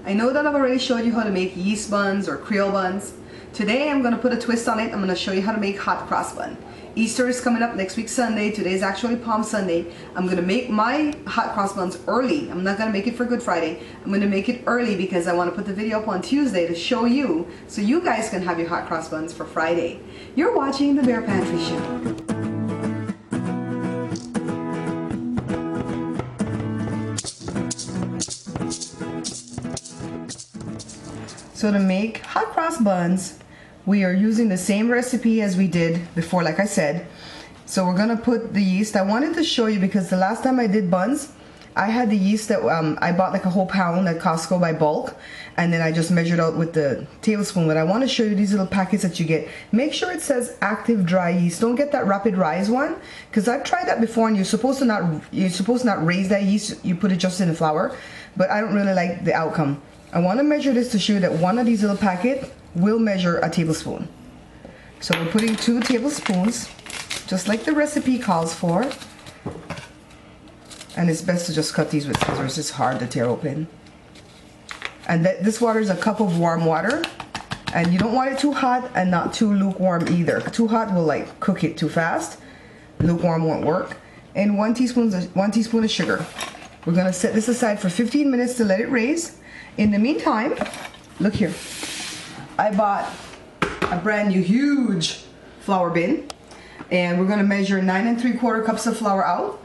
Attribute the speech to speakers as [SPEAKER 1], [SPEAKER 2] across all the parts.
[SPEAKER 1] I know that I've already showed you how to make yeast buns or Creole buns. Today I'm going to put a twist on it. I'm going to show you how to make hot cross bun. Easter is coming up next week Sunday. Today is actually Palm Sunday. I'm going to make my hot cross buns early. I'm not going to make it for Good Friday. I'm going to make it early because I want to put the video up on Tuesday to show you so you guys can have your hot cross buns for Friday. You're watching the Bear Pantry Show. So to make hot cross buns, we are using the same recipe as we did before, like I said. So we're gonna put the yeast. I wanted to show you because the last time I did buns, I had the yeast that I bought like a whole pound at Costco by bulk, and then I just measured out with the tablespoon. But I want to show you these little packets that you get. Make sure it says active dry yeast. Don't get that rapid rise one, because I've tried that before, and you're supposed to not raise that yeast. You put it just in the flour, but I don't really like the outcome. I want to measure this to show you that one of these little packets will measure a tablespoon. So we're putting 2 tablespoons, just like the recipe calls for. And it's best to just cut these with scissors. It's hard to tear open. And this water is a cup of warm water. And you don't want it too hot and not too lukewarm either. Too hot will like cook it too fast. Lukewarm won't work. And 1 teaspoon of sugar. We're gonna set this aside for 15 minutes to let it raise. In the meantime, look here. I bought a brand new huge flour bin, and we're gonna measure 9 3/4 cups of flour out.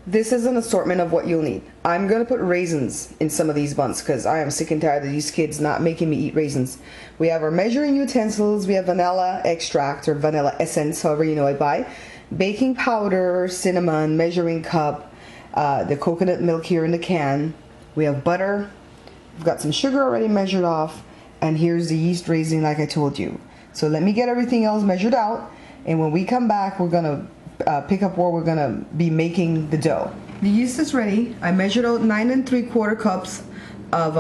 [SPEAKER 1] This is an assortment of what you'll need. I'm gonna put raisins in some of these buns because I am sick and tired of these kids not making me eat raisins. We have our measuring utensils. We have vanilla extract or vanilla essence, however you know it by, baking powder, cinnamon, measuring cup, the coconut milk here in the can. We have butter. We've got some sugar already measured off, and here's the yeast raising like I told you. So let me get everything else measured out, and when we come back we're gonna pick up where we're gonna be making the dough. The yeast is ready. I measured out 9 3/4 cups of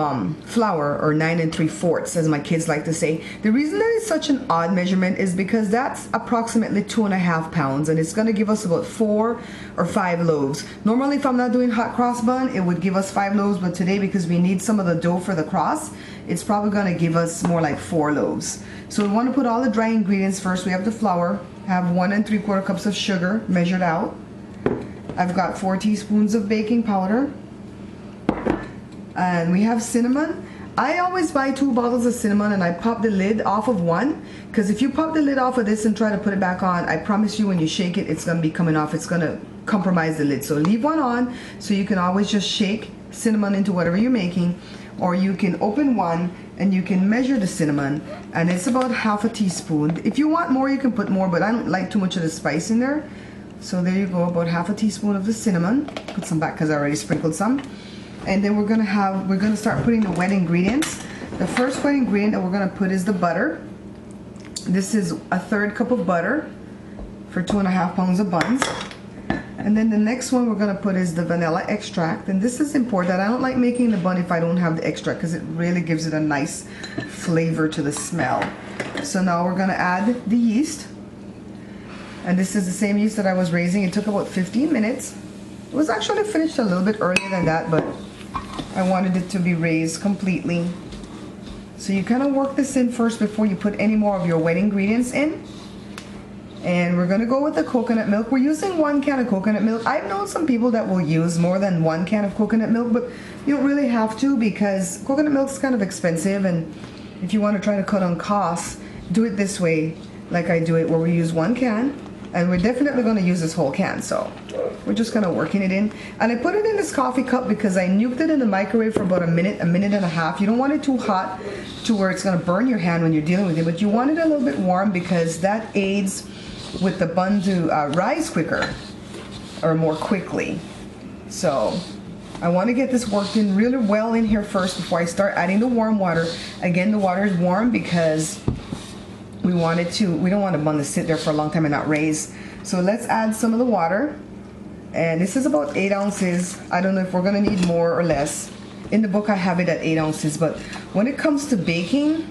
[SPEAKER 1] flour, or 9 3/4 as my kids like to say. The reason that it's such an odd measurement is because that's approximately 2.5 pounds, and it's going to give us about 4 or 5 loaves. Normally if I'm not doing hot cross bun, it would give us 5 loaves, but today because we need some of the dough for the cross, it's probably going to give us more like 4 loaves. So we want to put all the dry ingredients first. We have the flour, have 1 3/4 cups of sugar measured out. I've got 4 teaspoons of baking powder. And we have cinnamon. I always buy 2 bottles of cinnamon, and I pop the lid off of one, because if you pop the lid off of this and try to put it back on, I promise you when you shake it, it's going to be coming off. It's going to compromise the lid. So leave one on so you can always just shake cinnamon into whatever you're making, or you can open one and you can measure the cinnamon, and it's about 1/2 teaspoon. If you want more, you can put more, but I don't like too much of the spice in there. So there you go, about 1/2 teaspoon of the cinnamon. Put some back because I already sprinkled some. And then we're gonna start putting the wet ingredients. The first wet ingredient that we're gonna put is the butter. This is 1/3 cup of butter for 2.5 pounds of buns. And then the next one we're gonna put is the vanilla extract. And this is important. I don't like making the bun if I don't have the extract, because it really gives it a nice flavor to the smell. So now we're gonna add the yeast. And this is the same yeast that I was raising. It took about 15 minutes. It was actually finished a little bit earlier than that, but I wanted it to be raised completely. So you kind of work this in first before you put any more of your wet ingredients in. And we're going to go with the coconut milk. We're using 1 can of coconut milk. I've known some people that will use more than 1 can of coconut milk, but you don't really have to, because coconut milk is kind of expensive, and if you want to try to cut on costs, do it this way like I do it, where we use 1 can. And we're definitely going to use this whole can, so we're just kind of working it in. And I put it in this coffee cup because I nuked it in the microwave for about a minute and a half. You don't want it too hot to where it's going to burn your hand when you're dealing with it, but you want it a little bit warm because that aids with the bun to rise quicker or more quickly. So I want to get this worked in really well in here first before I start adding the warm water. Again, the water is warm because we don't want a bun to sit there for a long time and not raise. So let's add some of the water. And this is about 8 ounces. I don't know if we're gonna need more or less. In the book I have it at 8 ounces, but when it comes to baking,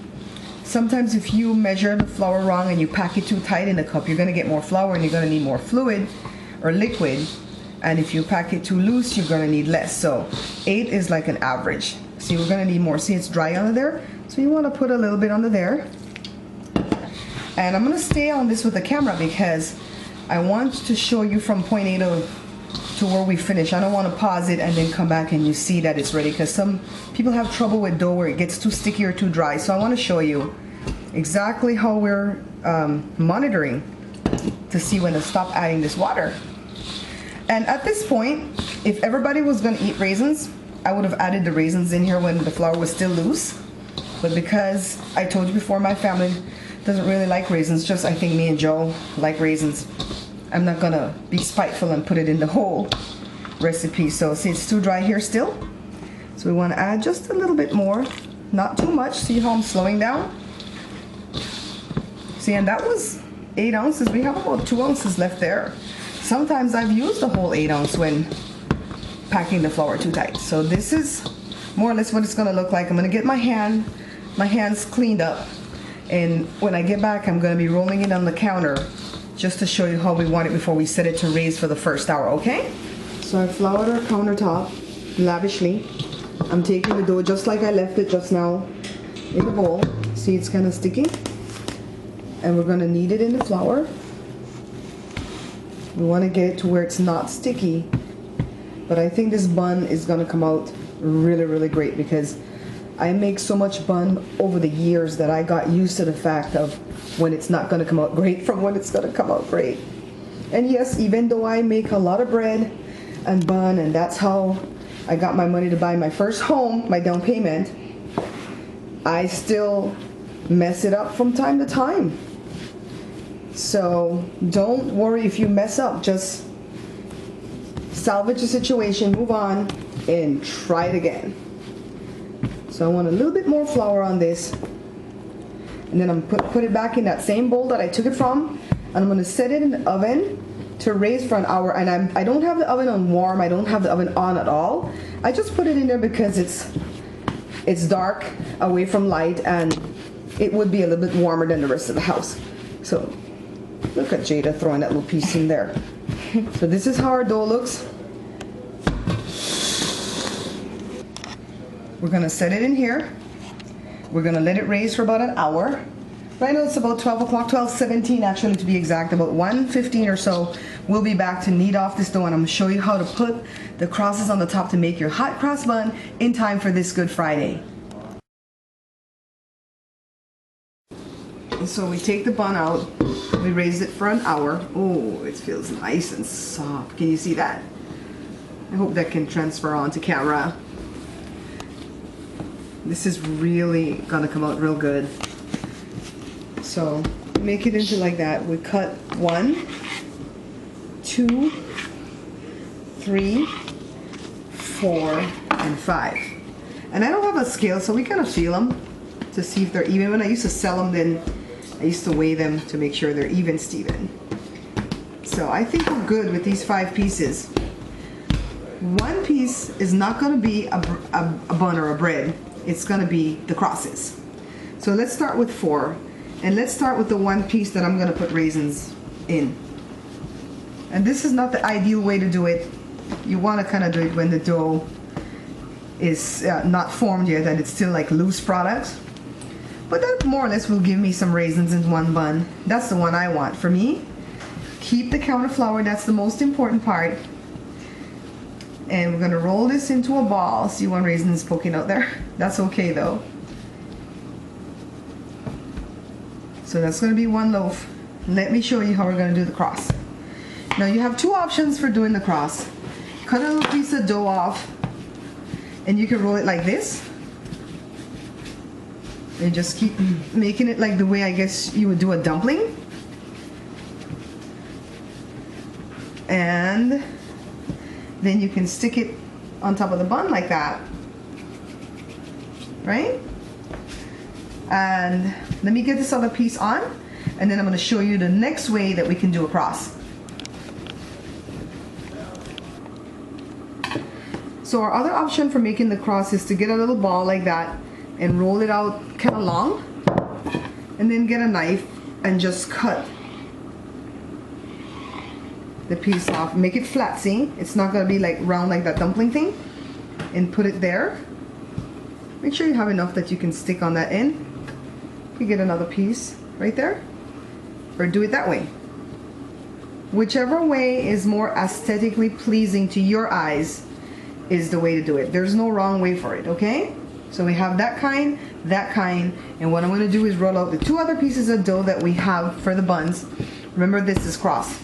[SPEAKER 1] sometimes if you measure the flour wrong and you pack it too tight in the cup, you're gonna get more flour and you're gonna need more fluid or liquid. And if you pack it too loose, you're gonna need less. So 8 is like an average. See, we're gonna need more. See, it's dry under there, so you want to put a little bit under there. And I'm gonna stay on this with the camera because I want to show you from point A to where we finish. I don't want to pause it and then come back and you see that it's ready, because some people have trouble with dough where it gets too sticky or too dry. So I want to show you exactly how we're monitoring to see when to stop adding this water. And at this point, if everybody was going to eat raisins, I would have added the raisins in here when the flour was still loose. But because I told you before, my family doesn't really like raisins, just I think me and Joe like raisins, I'm not gonna be spiteful and put it in the whole recipe. So see, it's too dry here still. So we want to add just a little bit more, not too much. See how I'm slowing down? See, and that was 8 ounces. We have about 2 ounces left there. Sometimes I've used the whole 8 ounce when packing the flour too tight. So this is more or less what it's gonna look like. I'm gonna get my hands cleaned up, and when I get back, I'm gonna be rolling it on the counter just to show you how we want it before we set it to raise for the first hour, okay? So I floured our countertop lavishly. I'm taking the dough just like I left it just now in the bowl. See, it's kind of sticky. And we're gonna knead it in the flour. We wanna get it to where it's not sticky. But I think this bun is gonna come out really, really great, because I make so much bun over the years that I got used to the fact of when it's not going to come out great from when it's going to come out great. And yes, even though I make a lot of bread and bun, and that's how I got my money to buy my first home, my down payment, I still mess it up from time to time. So don't worry if you mess up, just salvage the situation, move on, and try it again. So I want a little bit more flour on this, and then I'm put it back in that same bowl that I took it from, and I'm going to set it in the oven to raise for an hour. And I don't have the oven on warm, I don't have the oven on at all. I just put it in there because it's dark, away from light, and it would be a little bit warmer than the rest of the house. So look at Jada throwing that little piece in there. So this is how our dough looks. We're gonna set it in here. We're gonna let it raise for about an hour. Right now it's about 12 o'clock, 12:17 actually to be exact, about 1:15 or so. We'll be back to knead off this dough, and I'm gonna show you how to put the crosses on the top to make your hot cross bun in time for this Good Friday. And so we take the bun out, we raise it for an hour. Oh, it feels nice and soft. Can you see that? I hope that can transfer onto camera. This is really gonna come out real good. So make it into like that. We cut 1, 2, 3, 4, and 5. And I don't have a scale, so we kind of feel them to see if they're even. When I used to sell them, then I used to weigh them to make sure they're even, Steven. So I think we're good with these 5 pieces. One piece is not gonna be a bun or a bread. It's gonna be the crosses. So let's start with 4, and let's start with the one piece that I'm gonna put raisins in. And this is not the ideal way to do it. You wanna kind of do it when the dough is not formed yet, and it's still like loose products. But that more or less will give me some raisins in one bun. That's the one I want. For me, keep the counter flour, that's the most important part. And we're gonna roll this into a ball. See, one raisin is poking out there. That's okay though. So that's gonna be one loaf. Let me show you how we're gonna do the cross. Now you have 2 options for doing the cross. Cut a little piece of dough off, and you can roll it like this. And just keep making it like the way I guess you would do a dumpling. And then you can stick it on top of the bun like that, right? And let me get this other piece on, and then I'm going to show you the next way that we can do a cross. So our other option for making the cross is to get a little ball like that and roll it out kind of long, and then get a knife and just cut the piece off. Make it flat, see? It's not gonna be like round like that dumpling thing. and put it there. Make sure you have enough that you can stick on that end. You get another piece right there, or do it that way. Whichever way is more aesthetically pleasing to your eyes is the way to do it. There's no wrong way for it, okay? So we have that kind, and what I'm going to do is roll out the 2 other pieces of dough that we have for the buns. Remember, this is cross.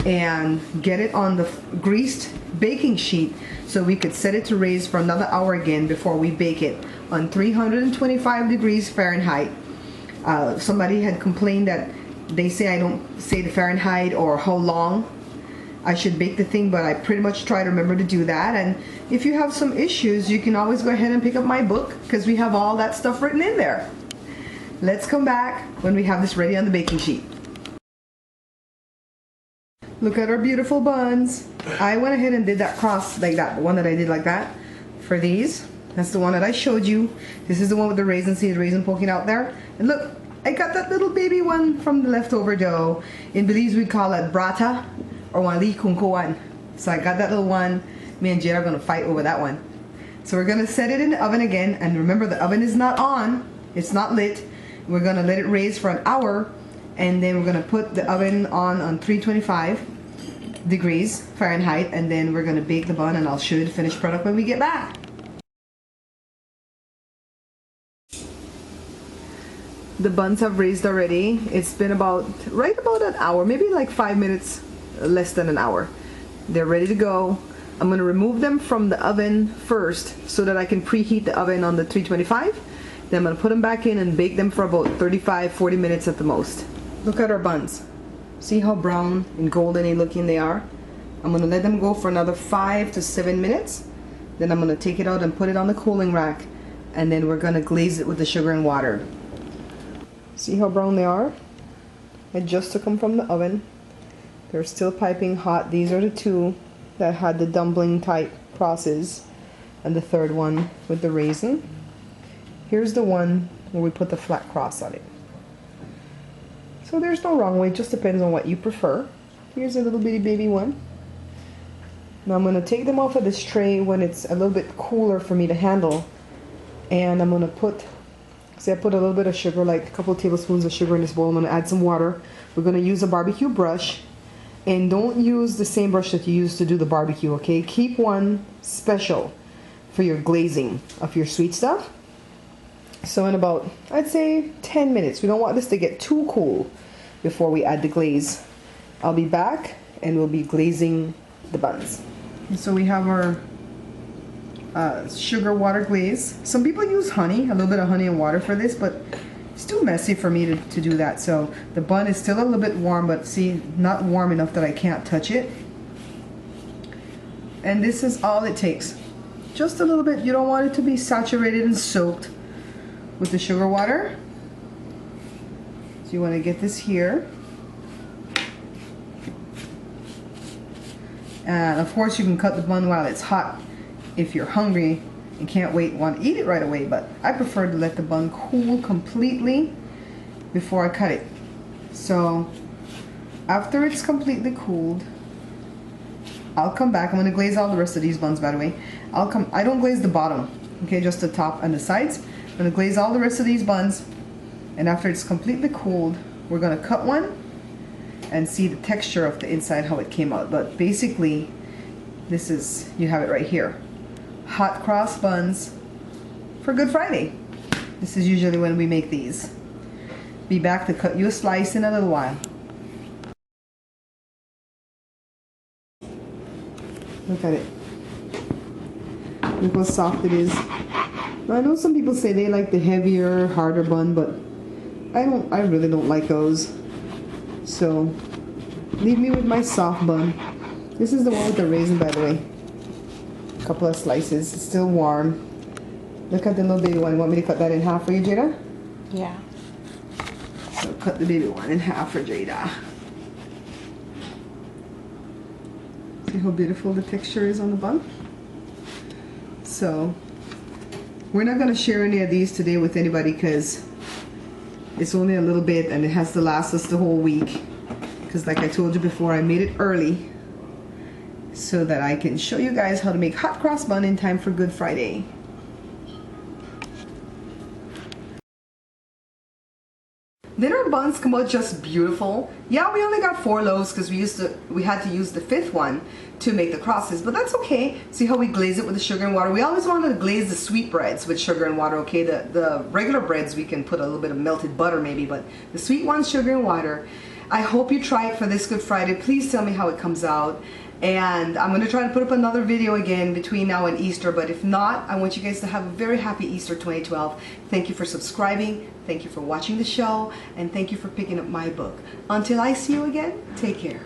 [SPEAKER 1] And get it on the greased baking sheet so we could set it to raise for another hour again before we bake it on 325 degrees Fahrenheit. Somebody had complained that they say I don't say the Fahrenheit or how long I should bake the thing, but I pretty much try to remember to do that. And if you have some issues, you can always go ahead and pick up my book, because we have all that stuff written in there. Let's come back when we have this ready on the baking sheet. Look at our beautiful buns. I went ahead and did that cross like that, the one that I did like that for these. That's the one that I showed you. This is the one with the raisin, see the raisin poking out there? And look, I got that little baby one from the leftover dough. In Belize we call it brata, or wali kunkuan. So I got that little one. Me and Jada are gonna fight over that one. So we're gonna set it in the oven again, and remember the oven is not on, it's not lit. We're gonna let it raise for an hour, and then we're gonna put the oven on 325 degrees Fahrenheit, and then we're gonna bake the bun, and I'll show you the finished product when we get back. The buns have raised already. It's been right about an hour, maybe like 5 minutes, less than an hour. They're ready to go. I'm gonna remove them from the oven first so that I can preheat the oven on the 325. Then I'm gonna put them back in and bake them for about 35-40 minutes at the most. Look at our buns. See how brown and golden looking they are? I'm gonna let them go for another 5 to 7 minutes. Then I'm gonna take it out and put it on the cooling rack, and then we're gonna glaze it with the sugar and water. See how brown they are? I just took them from the oven. They're still piping hot. These are the 2 that had the dumpling type crosses, and the 3rd one with the raisin. Here's the one where we put the flat cross on it. So there's no wrong way, it just depends on what you prefer. Here's a little bitty baby one. Now I'm going to take them off of this tray when it's a little bit cooler for me to handle, and I'm going to put, see, I put a little bit of sugar, like a couple of tablespoons of sugar in this bowl. I'm going to add some water. We're going to use a barbecue brush, and don't use the same brush that you use to do the barbecue, okay? Keep one special for your glazing of your sweet stuff. So in about, I'd say 10 minutes, we don't want this to get too cool before we add the glaze. I'll be back and we'll be glazing the buns. So we have our sugar water glaze. Some people use honey, a little bit of honey and water for this, but it's too messy for me to do that. So the bun is still a little bit warm, but see, not warm enough that I can't touch it. And this is all it takes. Just a little bit. You don't want it to be saturated and soaked with the sugar water. So you want to get this here. And of course you can cut the bun while it's hot if you're hungry and can't wait and want to eat it right away, but I prefer to let the bun cool completely before I cut it. So after it's completely cooled, I'll come back. I'm going to glaze all the rest of these buns, by the way. I don't glaze the bottom, okay, just the top and the sides. I'm going to glaze all the rest of these buns, and after it's completely cooled, we're going to cut one and see the texture of the inside, how it came out. But basically, this is, you have it right here. Hot cross buns for Good Friday. This is usually when we make these. Be back to cut you a slice in a little while. Look at it. Look how soft it is. Now, I know some people say they like the heavier, harder bun, but I really don't like those. So leave me with my soft bun. This is the one with the raisin, by the way. A couple of slices. It's still warm. Look at the little baby one. You want me to cut that in half for you, Jada?
[SPEAKER 2] Yeah.
[SPEAKER 1] So cut the baby one in half for Jada. See how beautiful the texture is on the bun? So we're not going to share any of these today with anybody because it's only a little bit and it has to last us the whole week. Because like I told you before, I made it early so that I can show you guys how to make hot cross bun in time for Good Friday. Did our buns come out just beautiful? Yeah, we only got 4 loaves because we had to use the 5th one to make the crosses, but that's okay. See how we glaze it with the sugar and water? We always wanted to glaze the sweet breads with sugar and water, okay? The regular breads we can put a little bit of melted butter maybe, but the sweet ones, sugar and water. I hope you try it for this Good Friday. Please tell me how it comes out. And I'm going to try to put up another video again between now and Easter, but if not, I want you guys to have a very happy Easter 2012. Thank you for subscribing, thank you for watching the show, and thank you for picking up my book. Until I see you again, take care.